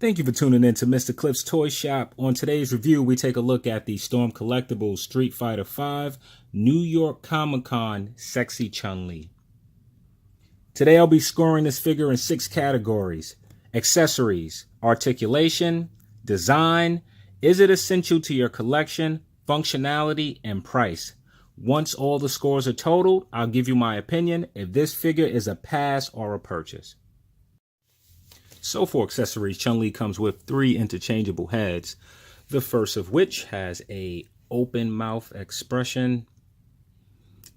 Thank you for tuning in to Mr. Cliff's Toy Shop. On today's review, we take a look at the Storm Collectibles Street Fighter V New York Comic Con Sexy Chun-Li. Today I'll be scoring this figure in 6 categories: accessories, articulation, design, is it essential to your collection, functionality, and price. Once all the scores are totaled, I'll give you my opinion if this figure is a pass or a purchase. So for accessories, Chun-Li comes with 3 interchangeable heads, the first of which has a open mouth expression.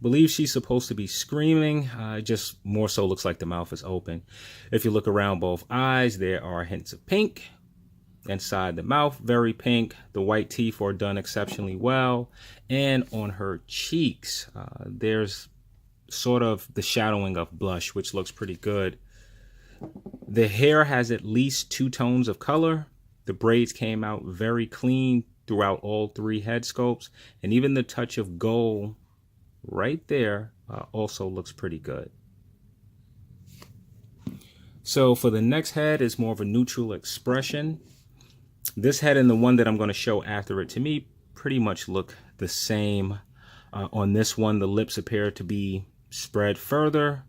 Believe she's supposed to be screaming, just more so looks like the mouth is open. If you look around both eyes, there are hints of pink. Inside the mouth, very pink. The white teeth are done exceptionally well. And on her cheeks, there's sort of the shadowing of blush, which looks pretty good. The hair has at least 2 tones of color. The braids came out very clean throughout all 3 head sculpts. And even the touch of gold right there also looks pretty good. So for the next head is more of a neutral expression. This head and the one that I'm going to show after it, to me, pretty much look the same. On this one, the lips appear to be spread further,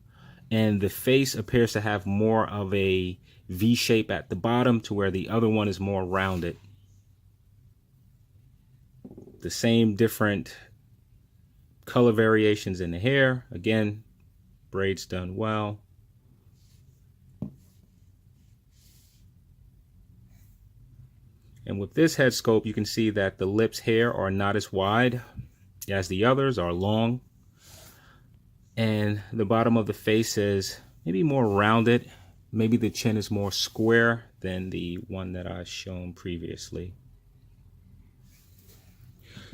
and the face appears to have more of a V shape at the bottom, to where the other one is more rounded. The same different color variations in the hair. Again, braids done well. And with this head sculpt, you can see that the lips hair are not as wide as the others, are long. And the bottom of the face is maybe more rounded. Maybe the chin is more square than the one that I've shown previously.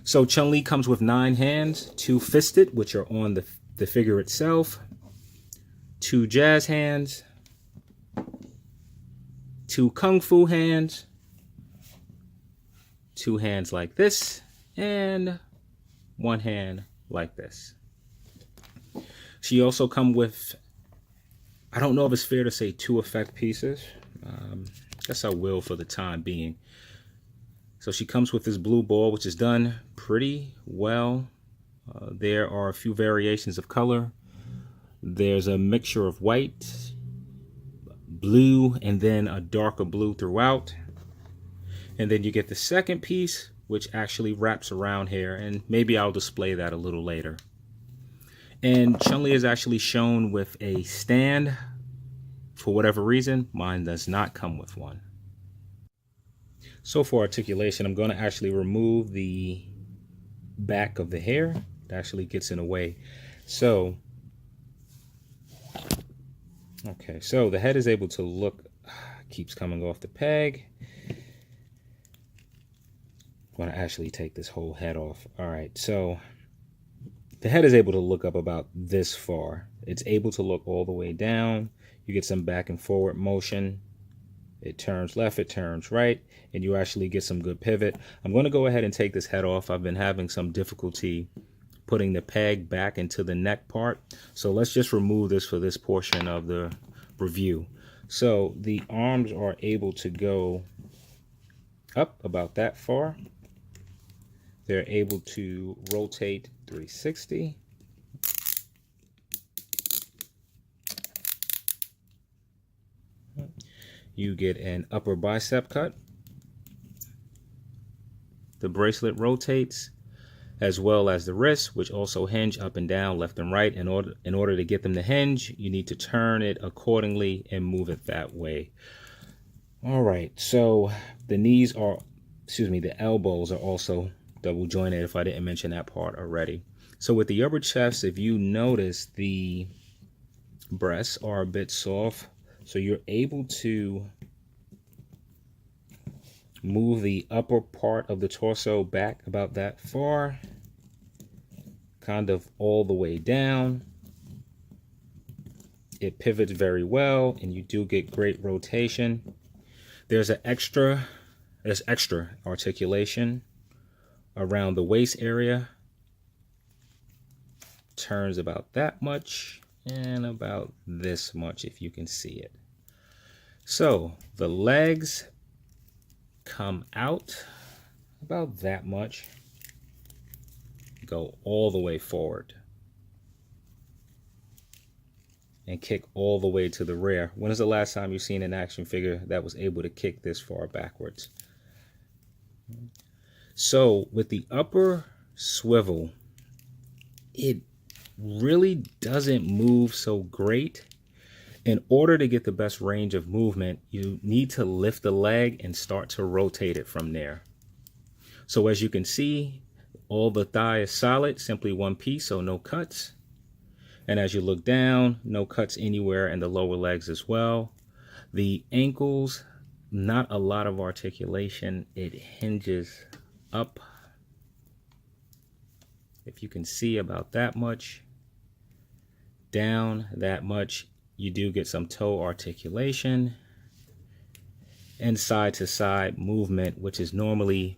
So Chun-Li comes with 9 hands, 2 fisted, which are on the figure itself, 2 jazz hands, 2 kung fu hands, 2 hands like this, and 1 hand like this. She also comes with, I don't know if it's fair to say 2 effect pieces. Guess I will for the time being. So she comes with this blue ball, which is done pretty well. There are a few variations of color. There's a mixture of white, blue, and then a darker blue throughout. And then you get the second piece, which actually wraps around here, and maybe I'll display that a little later. And Chun-Li is actually shown with a stand. For whatever reason, mine does not come with one. So for articulation, I'm going to actually remove the back of the hair. It actually gets in the way. So, okay, so the head is able to look, keeps coming off the peg. I'm going to actually take this whole head off. All right, so the head is able to look up about this far. It's able to look all the way down. You get some back and forward motion. It turns left, it turns right, and you actually get some good pivot. I'm going to go ahead and take this head off. I've been having some difficulty putting the peg back into the neck part. So let's just remove this for this portion of the review. So the arms are able to go up about that far. They're able to rotate 360. You get an upper bicep cut. The bracelet rotates, as well as the wrists, which also hinge up and down, left and right. In order to get them to hinge, you need to turn it accordingly and move it that way. All right, so the knees are, the elbows are also double jointed, if I didn't mention that part already. So with the upper chest, if you notice, the breasts are a bit soft, so you're able to move the upper part of the torso back about that far, kind of all the way down. It pivots very well, and you do get great rotation. There's extra articulation around the waist area. Turns about that much and about this much, if you can see it. So the legs come out about that much, go all the way forward, and kick all the way to the rear. When is the last time you've seen an action figure that was able to kick this far backwards? So with the upper swivel, it really doesn't move so great. In order to get the best range of movement, you need to lift the leg and start to rotate it from there. So as you can see, all the thigh is solid, simply one piece, so no cuts. And as you look down, no cuts anywhere in the lower legs as well. The ankles, not a lot of articulation. It hinges up. If you can see, about that much. Down that much. You do get some toe articulation and side to side movement, which is normally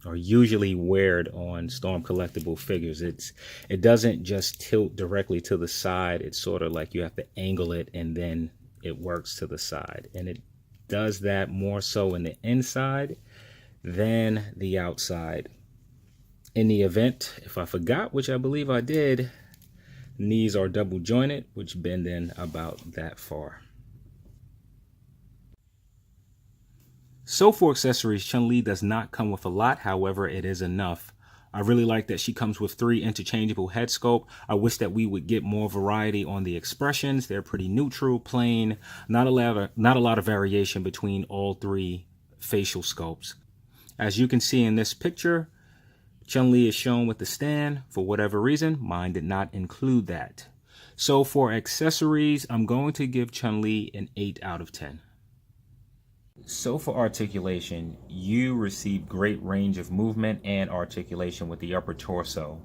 or usually weared on Storm collectible figures. It doesn't just tilt directly to the side. It's sort of like you have to angle it and then it works to the side. And it does that more so in the inside than the outside. In the event, if I forgot, which I believe I did, knees are double jointed, which bend in about that far. So for accessories, Chun-Li does not come with a lot. However, it is enough. I really like that she comes with 3 interchangeable head sculpt. I wish that we would get more variety on the expressions. They're pretty neutral, plain, not a lot of variation between all 3 facial sculpts. As you can see in this picture, Chun-Li is shown with the stand. For whatever reason, mine did not include that. So for accessories, I'm going to give Chun-Li an 8 out of 10. So for articulation, you receive great range of movement and articulation with the upper torso.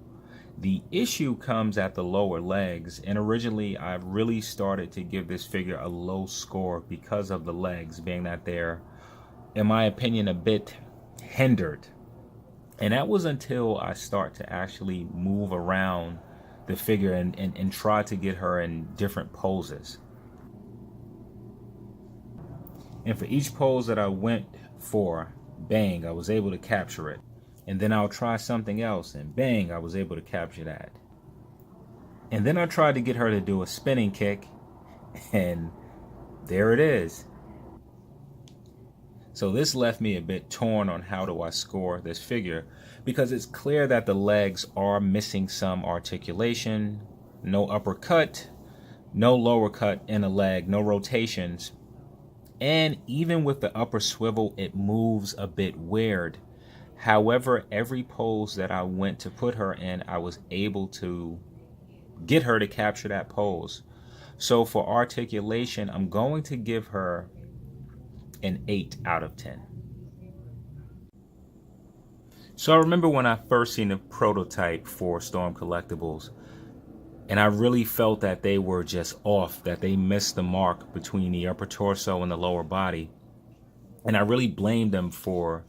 The issue comes at the lower legs, and originally I really started to give this figure a low score because of the legs, being that they're, in my opinion, a bit hindered. And that was until I start to actually move around the figure and try to get her in different poses. And for each pose that I went for, bang, I was able to capture it. And then I'll try something else, and bang, I was able to capture that. And then I tried to get her to do a spinning kick, and there it is. So this left me a bit torn on how do I score this figure, because it's clear that the legs are missing some articulation, no upper cut, no lower cut in the leg, no rotations. And even with the upper swivel, it moves a bit weird. However, every pose that I went to put her in, I was able to get her to capture that pose. So for articulation, I'm going to give her an 8 out of 10. So I remember when I first seen the prototype for Storm Collectibles, and I really felt that they were just off, that they missed the mark between the upper torso and the lower body. And I really blamed them for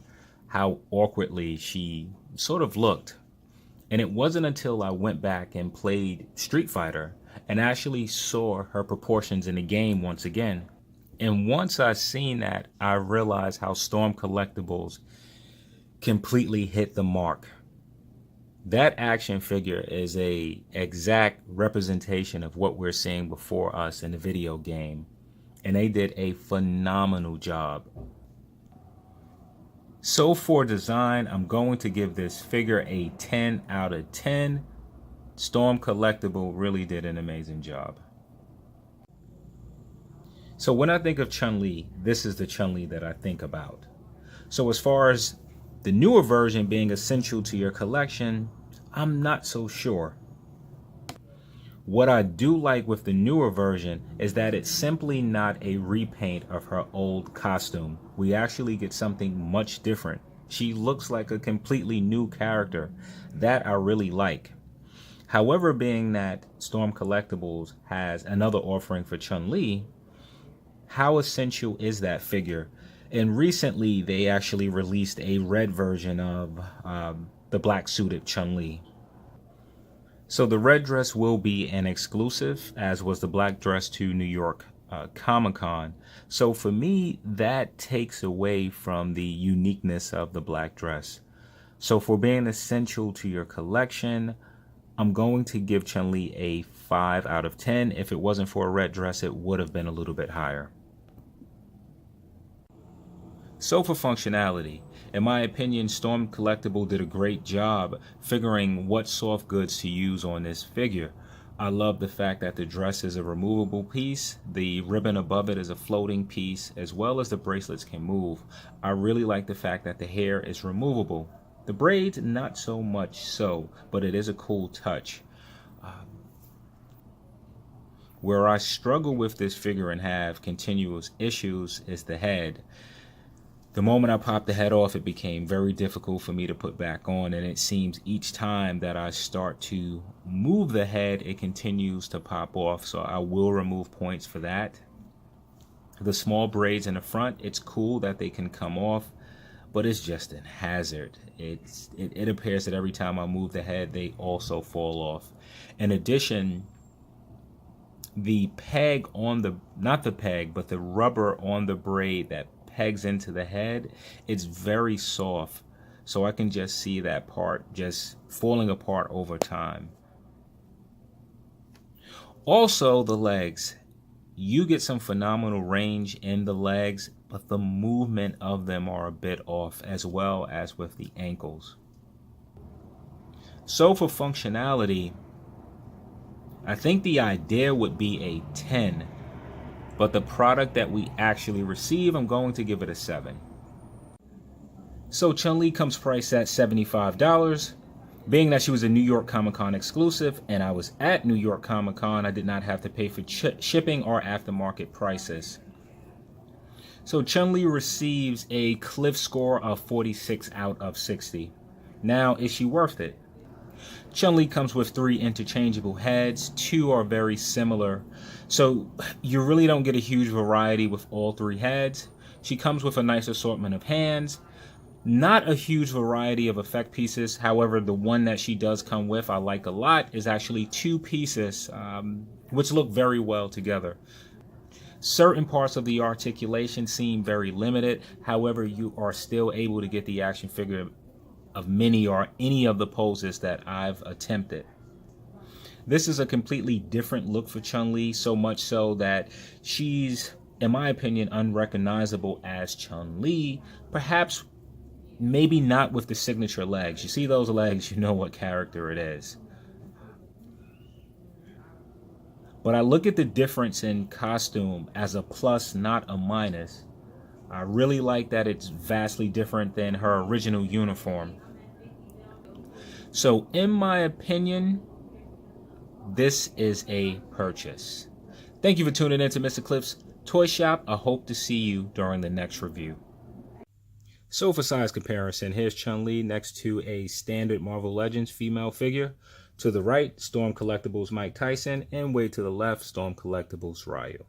how awkwardly she sort of looked. And it wasn't until I went back and played Street Fighter and actually saw her proportions in the game once again. And once I seen that, I realized how Storm Collectibles completely hit the mark. That action figure is a exact representation of what we're seeing before us in the video game. And they did a phenomenal job. So for design, I'm going to give this figure a 10 out of 10. Storm Collectible really did an amazing job. So when I think of Chun-Li, this is the Chun-Li that I think about. So as far as the newer version being essential to your collection, I'm not so sure. What I do like with the newer version is that it's simply not a repaint of her old costume. We actually get something much different. She looks like a completely new character. That I really like. However, being that Storm Collectibles has another offering for Chun-Li, how essential is that figure? And recently, they actually released a red version of the black suited Chun-Li. So the red dress will be an exclusive, as was the black dress to New York Comic-Con. So for me, that takes away from the uniqueness of the black dress. So for being essential to your collection, I'm going to give Chun-Li a 5 out of 10. If it wasn't for a red dress, it would have been a little bit higher. So for functionality, in my opinion, Storm Collectible did a great job figuring what soft goods to use on this figure. I love the fact that the dress is a removable piece, the ribbon above it is a floating piece, as well as the bracelets can move. I really like the fact that the hair is removable. The braids, not so much so, but it is a cool touch. Where I struggle with this figure and have continuous issues is the head. The moment I popped the head off, it became very difficult for me to put back on, and it seems each time that I start to move the head, it continues to pop off, so I will remove points for that. The small braids in the front, it's cool that they can come off, but it's just a hazard. It appears that every time I move the head, they also fall off. In addition, the peg on the, not the peg, but the rubber on the braid that pegs into the head, it's very soft, so I can just see that part just falling apart over time. Also, the legs, you get some phenomenal range in the legs, but the movement of them are a bit off, as well as with the ankles. So for functionality, I think the idea would be a 10, but the product that we actually receive, I'm going to give it a 7. So Chun-Li comes priced at $75. Being that she was a New York Comic-Con exclusive and I was at New York Comic-Con, I did not have to pay for shipping or aftermarket prices. So Chun-Li receives a Cliff score of 46 out of 60. Now, is she worth it? Chun-Li comes with 3 interchangeable heads. 2 are very similar. So you really don't get a huge variety with all 3 heads. She comes with a nice assortment of hands. Not a huge variety of effect pieces. However, the one that she does come with, I like a lot, is actually 2 pieces, which look very well together. Certain parts of the articulation seem very limited. However, you are still able to get the action figure of many or any of the poses that I've attempted. This is a completely different look for Chun-Li, so much so that she's, in my opinion, unrecognizable as Chun-Li. Perhaps, maybe not with the signature legs. You see those legs, you know what character it is. But I look at the difference in costume as a plus, not a minus. I really like that it's vastly different than her original uniform. So in my opinion, this is a purchase. Thank you for tuning in to Mr. Cliff's Toy Shop. I hope to see you during the next review. So for size comparison, here's Chun-Li next to a standard Marvel Legends female figure. To the right, Storm Collectibles Mike Tyson, and way to the left, Storm Collectibles Ryu.